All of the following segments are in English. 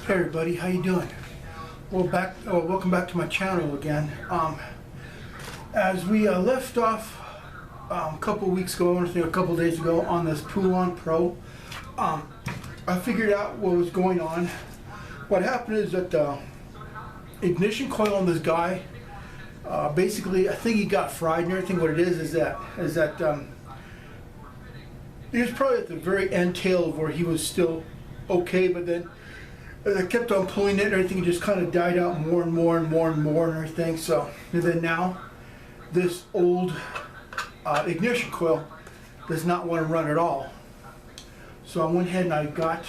Hey everybody, how you doing? Welcome back to my channel again. As we left off a couple weeks ago, I think a couple days ago, on this Poulan Pro, I figured out what was going on. What happened is that the ignition coil on this guy, basically, I think he got fried and everything. What it is that he was probably at the very end tail of where he was still okay, but then as I kept on pulling it and everything, it just kind of died out more and more and more and more and everything. So, and then now, this old ignition coil does not want to run at all. So I went ahead and I got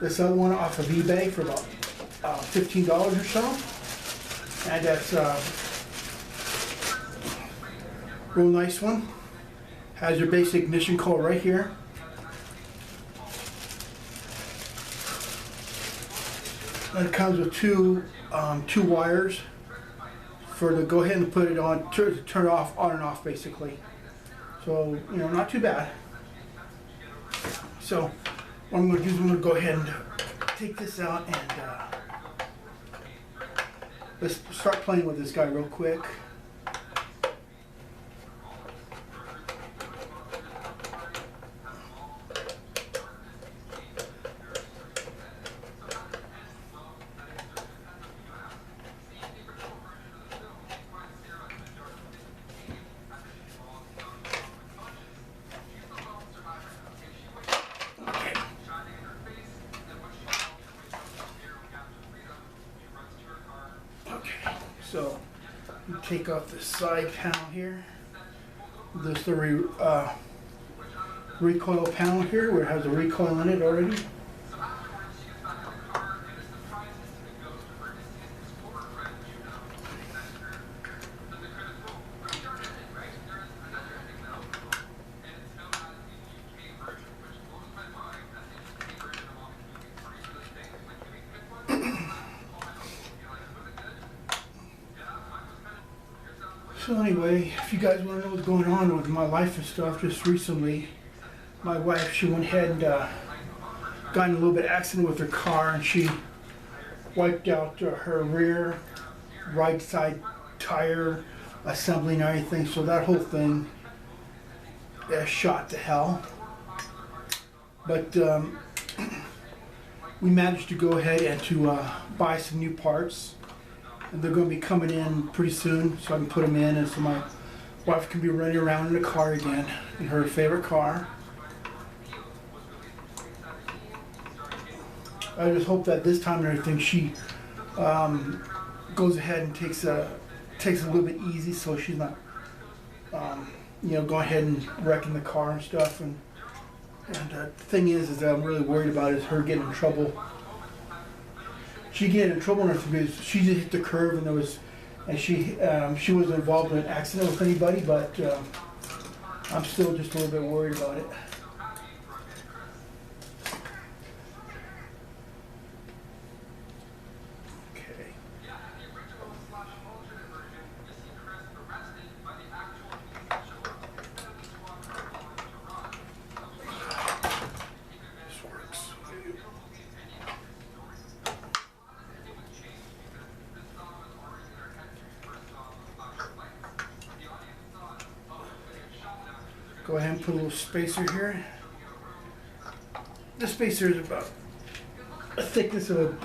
this other one off of eBay for about $15 or so. And that's a real nice one. Has your basic ignition coil right here. And it comes with two wires for to go ahead and put it on, turn it off, on and off basically. So, you know, not too bad. So what I'm going to do is I'm going to go ahead and take this out and let's start playing with this guy real quick. So you take off the side panel here. This is the recoil panel here, where it has a recoil in it already. So anyway, if you guys want to know what's going on with my life and stuff, just recently, my wife, she went ahead and got in a little bit of accident with her car, and she wiped out her rear right side tire assembly and everything. So that whole thing shot to hell. But we managed to go ahead and to buy some new parts. And they're going to be coming in pretty soon, so I can put them in, and so my wife can be running around in the car again, in her favorite car. I just hope that this time and everything, she goes ahead and takes a little bit easy, so she's not, you know, going ahead and wrecking the car and stuff. And the thing is that I'm really worried about is her getting in trouble. She get in trouble because she just hit the curve, and she wasn't involved in an accident with anybody, but I'm still just a little bit worried about it. Okay. This works. Go ahead and put a little spacer here. The spacer is about a thickness of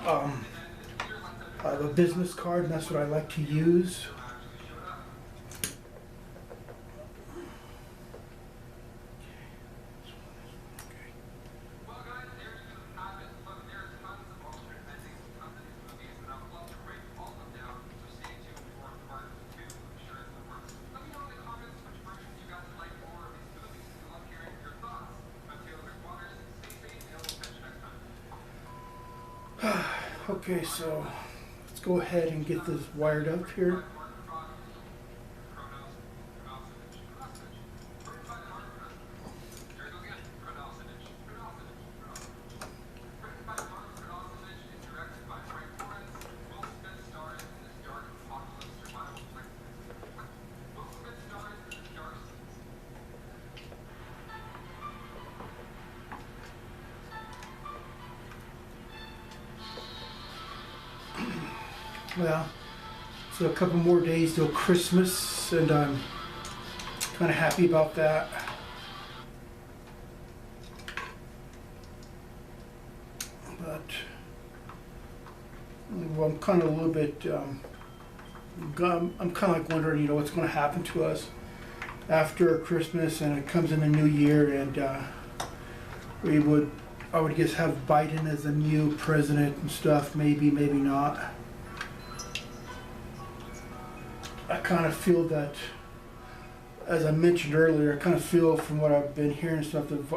a business card, and that's what I like to use. Okay, so let's go ahead and get this wired up here. well, so a couple more days till Christmas, and I'm kind of happy about that. But well, I'm kind of a little bit, I'm kind of like wondering, what's going to happen to us after Christmas, and it comes in the new year, and I would guess have Biden as the new president and stuff. Maybe, maybe not. I kind of feel that, as I mentioned earlier, I kind of feel from what I've been hearing and stuff that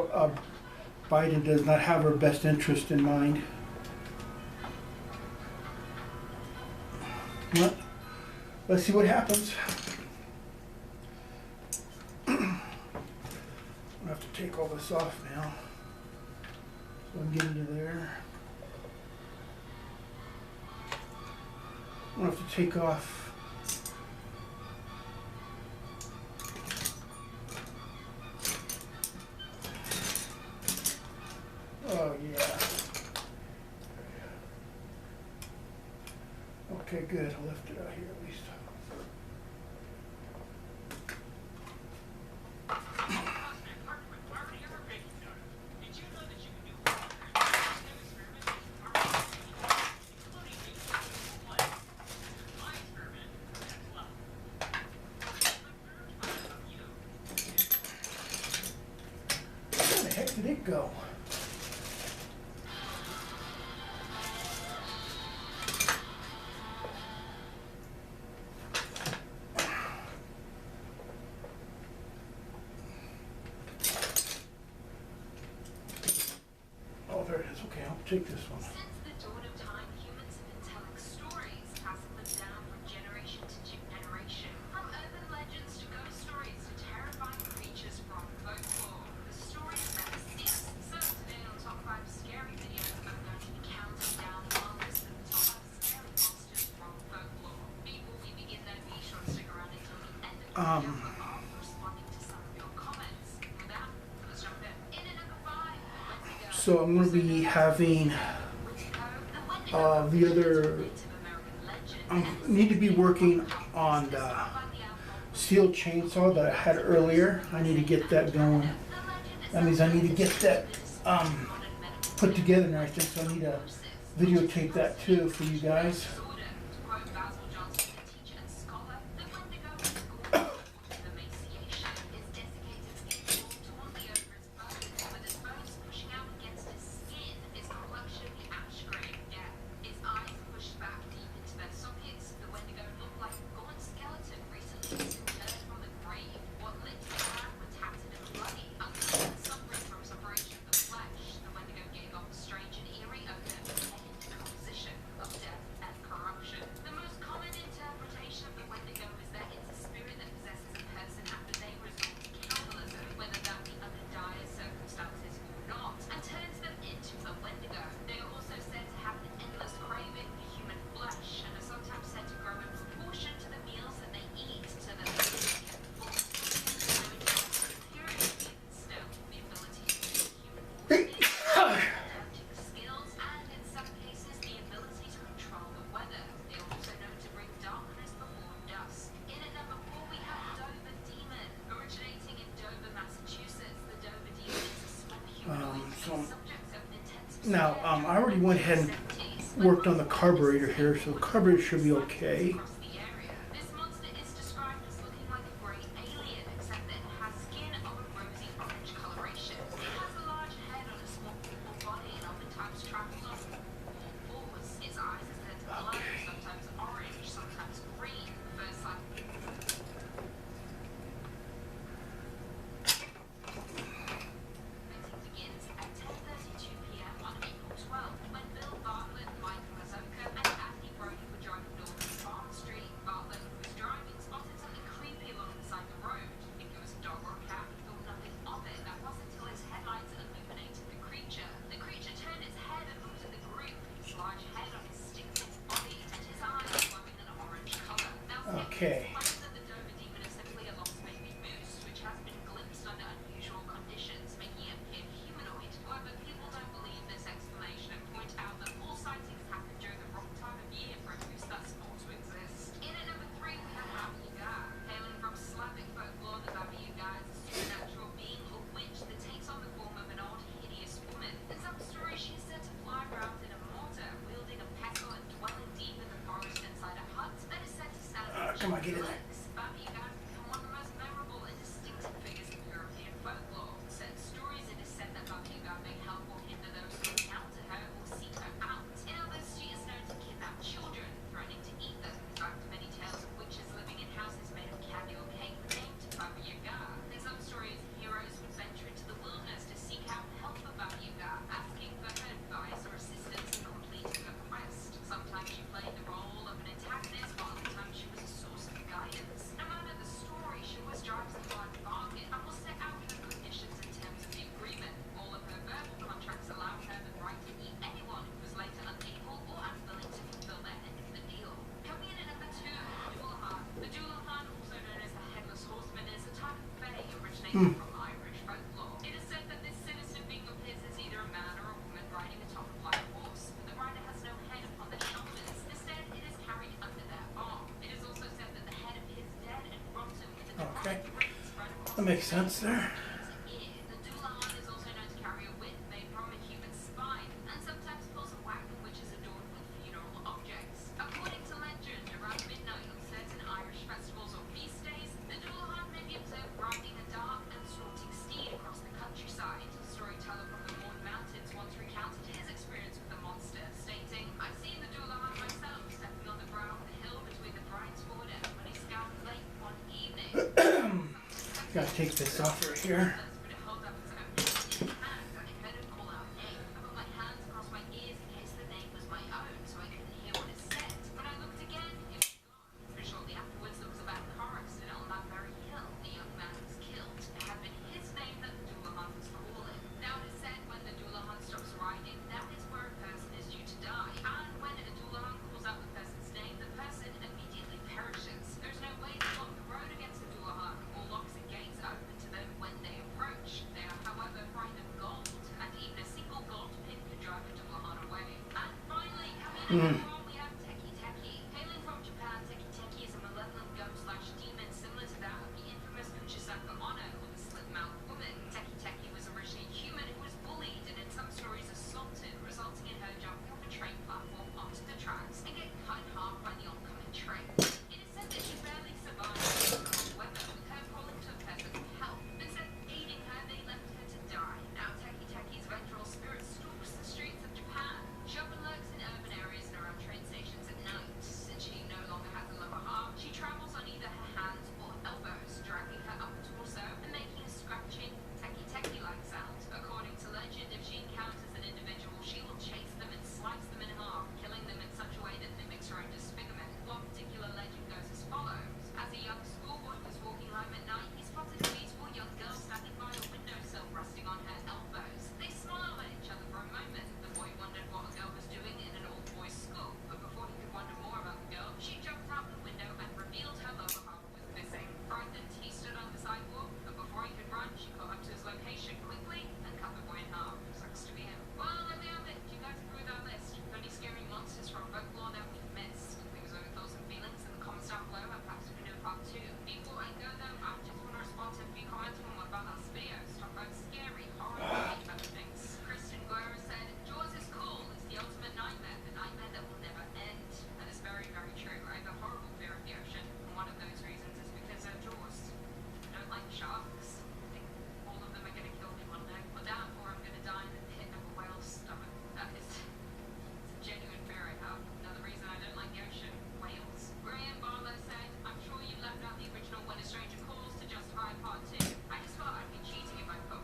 Biden does not have our best interest in mind. But let's see what happens. I have to take all this off now. So I'm getting to there. I'm gonna have to take off. Oh yeah. Okay, good. I'll lift it out here at least. Where the heck did it go? Oh, there it is. Okay, I'll take this one. Since the dawn of time, humans have been telling stories, passing them down from generation to generation. From urban legends to ghost stories to terrifying creatures from folklore. The stories never cease. So today on Top 5 Scary Videos, I'm going to be counting down the longest of the top 5 scary monsters from folklore. Before we begin though, be sure to stick around until the end of the video for I'll be responding to some of your comments. With that, let's jump in. In at number 5, Wendigo. So I'm going to be having the other. I need to be working on the steel chainsaw that I had earlier. I need to get that going. That means I need to get that put together and everything. So I need to videotape that too for you guys. Now, I already went ahead and worked on the carburetor here, so the carburetor should be okay. This monster is described as looking like a grey alien, except that it has skin of a rosy orange coloration. It has a large head on a small purple body and oftentimes travels on all fours. Its eyes are said to glow, sometimes orange, sometimes green. First sight. Meeting begins at 10:32 p.m. on April 12th when Bill Bartlett, Mike Mazoka, and Andy Brody were driving north of Farm Street. from Irish folklore. It is said that this sinister being of his is either a man or a woman riding atop a black horse, but the rider has no head upon their shoulders. Instead, it is carried under their arm. It is also said that the head of his dead and rotten with a Okay. demonic grin spread across That makes sense there. the Dullahan is also known to carry a whip made from a human spine, and sometimes pulls a wagon which is adorned with funeral objects. According to legend, around midnight on certain Irish festivals or feast days, the Dullahan may be observed riding a dark and snorting steed across the countryside. A storyteller from the Mourne Mountains once recounted his experience with the monster, stating, "I've seen the Dullahan myself, stepping on the brow of the hill between the Briansford and Moniscalf Lake one evening." Gotta take this off right here. But it held up its own hand. I heard it call out name. I put my hands across my ears in case the name was my own, so I couldn't hear what it said. When I looked again, it was gone. But shortly afterwards, there was a bad car accident on that very hill. The young man was killed. It had been his name that the Dullahan was calling. Now it is said when the Dullahan stops riding, that is where a person is due to die. And when a Dullahan calls out the person's name, the person immediately perishes. There's no way to block the road against the Dullahan, or locks and gates open to them when they approach. They are, however, frightened of gold, and even a single gold pin could drive a Dullahan away. And finally, coming in at the wall, we have Teki Teki. Hailing from Japan, Teki Teki is a malevolent ghost/demon similar to that of the infamous Kuchisaka Onna, or the slit-mouthed woman. Teki Teki was originally human who was bullied and in some stories assaulted, resulting in her jumping off a train platform onto the tracks and getting cut in half by the oncoming train. It is said that she barely survived the cold weather, with her calling to a person for help. Instead of aiding her, they left her to die. Now Teki Teki's vengeful spirit stalks the streets of Japan. She often lurks in urban areas and around train stations at night. Since she no longer has a lower half, she travels on either her hands or elbows, dragging her upper torso and making a scratching Teki Teki-like sound. According to legend, if she encounters an individual, she will chase them and slice them in half, killing them in such a way that mimics her own disfigurement. One particular legend goes as follows. As a young schoolboy was walking home at night, he spotted a beautiful young girl standing by a windowsill, resting on her elbows. They smiled at each other for a moment. The boy wondered what a girl was doing in an all-boys school, but before he could wonder more about the girl, she jumped out the window and revealed her lower half was missing. Frightened, he stood on the sidewalk, but before he could run, she caught up to his location quickly and cut the boy in half. Sucks to be him. Well, there we have it. Do you guys agree with our list? Any scary monsters from folklore that we've missed? Leave us your thoughts and feelings in the comments down below, and perhaps we can do a part 2. Before I go though, I just want to respond to a few comments from one of our last videos, talk about scary, horror, and other things. Kristen Guerra said, Jaws is cool, it's the ultimate nightmare, the nightmare that will never end. That is very, very true. I have a horrible fear of the ocean, and one of those reasons is because of Jaws. I don't like sharks. I think all of them are going to kill me one day. Or that, or I'm going to die in the pit of a whale's stomach. That is... it's a genuine fear I have. Another reason I don't like the ocean. Whales. Graham Barlow said, I'm sure you left out the original When a Stranger Calls to justify part 2. I just thought I'd be cheating if I put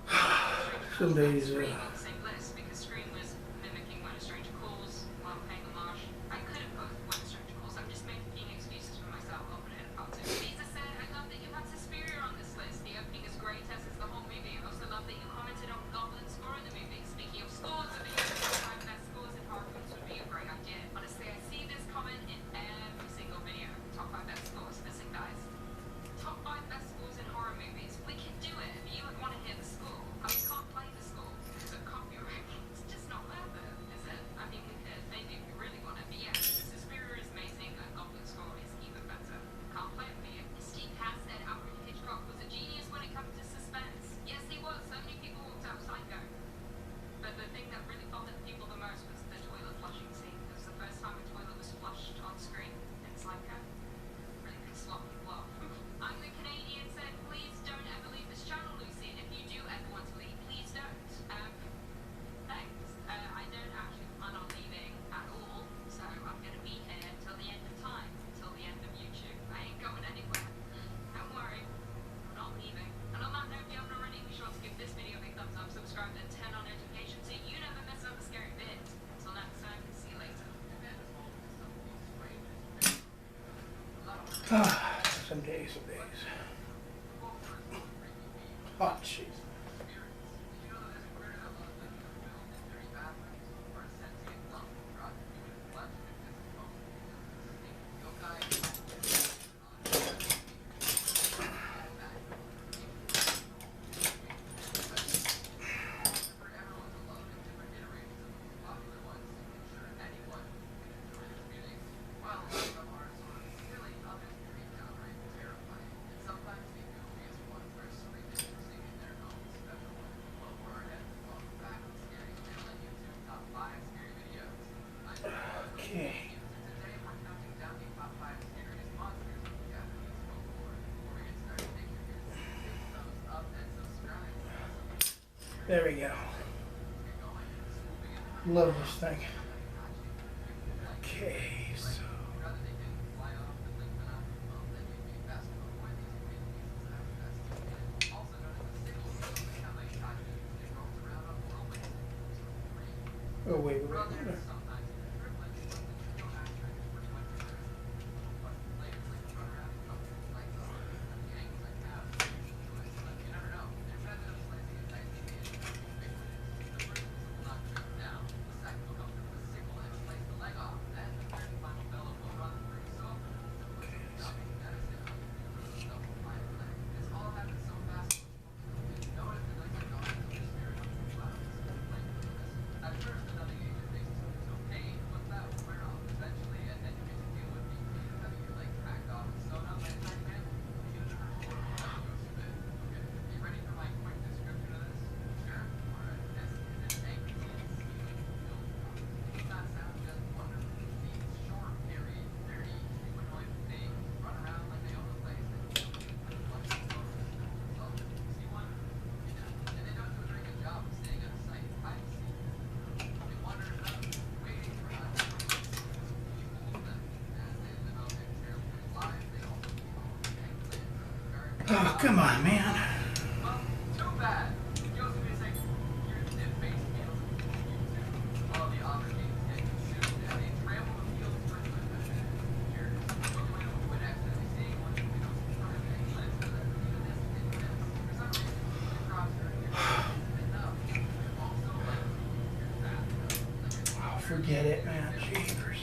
Some days, Scream on the same list, because Scream was mimicking When a Stranger Calls while paying homage. I could have put When a Stranger Calls. I'm just making excuses for myself. I'll put it in part 2. Lisa said, I love that you have Suspiria on this list. The opening is great, as is the whole movie. I also love that you commented on Goblin's score in the movie. Speaking of scores, I think top 5 best scores in horror films would be a great idea. Honestly, I see this comment in every single video. Top 5 best scores. Listen, guys. Top 5 best scores in horror movies. We can do it if you would want to hear the score. I can't play the score because of copyright. It's just not worth it, is it? I mean, we could maybe if you really want to. But yeah, Suspiria is amazing and Goblin's score is even better. Can't play it for you. Steve Cass said Alfred Hitchcock was a genius when it comes to suspense. Yes, he was. So many people walked out Psycho. But the thing that really bothered people the most was the toilet flushing scene. It was the first time a toilet was flushed on screen in Psycho. Really could slot people off. I'm the Canadian said, please don't ever leave this channel, Lucy. And if you do ever want to leave, please don't. Thanks. I don't actually plan on leaving at all. So I'm going to be here till the end of time, till the end of YouTube. I ain't going anywhere. Don't worry. I'm not leaving. And on that note, if you haven't already, be sure to give this video a big thumbs up, subscribe, and turn on notifications so you never miss another scary vid. Until next time, see you later. Some days, some days. Oh, jeez. There we go. Love this thing. Okay, so. Oh, wait. Oh, come on, man. Oh, forget it, man. Jeepers.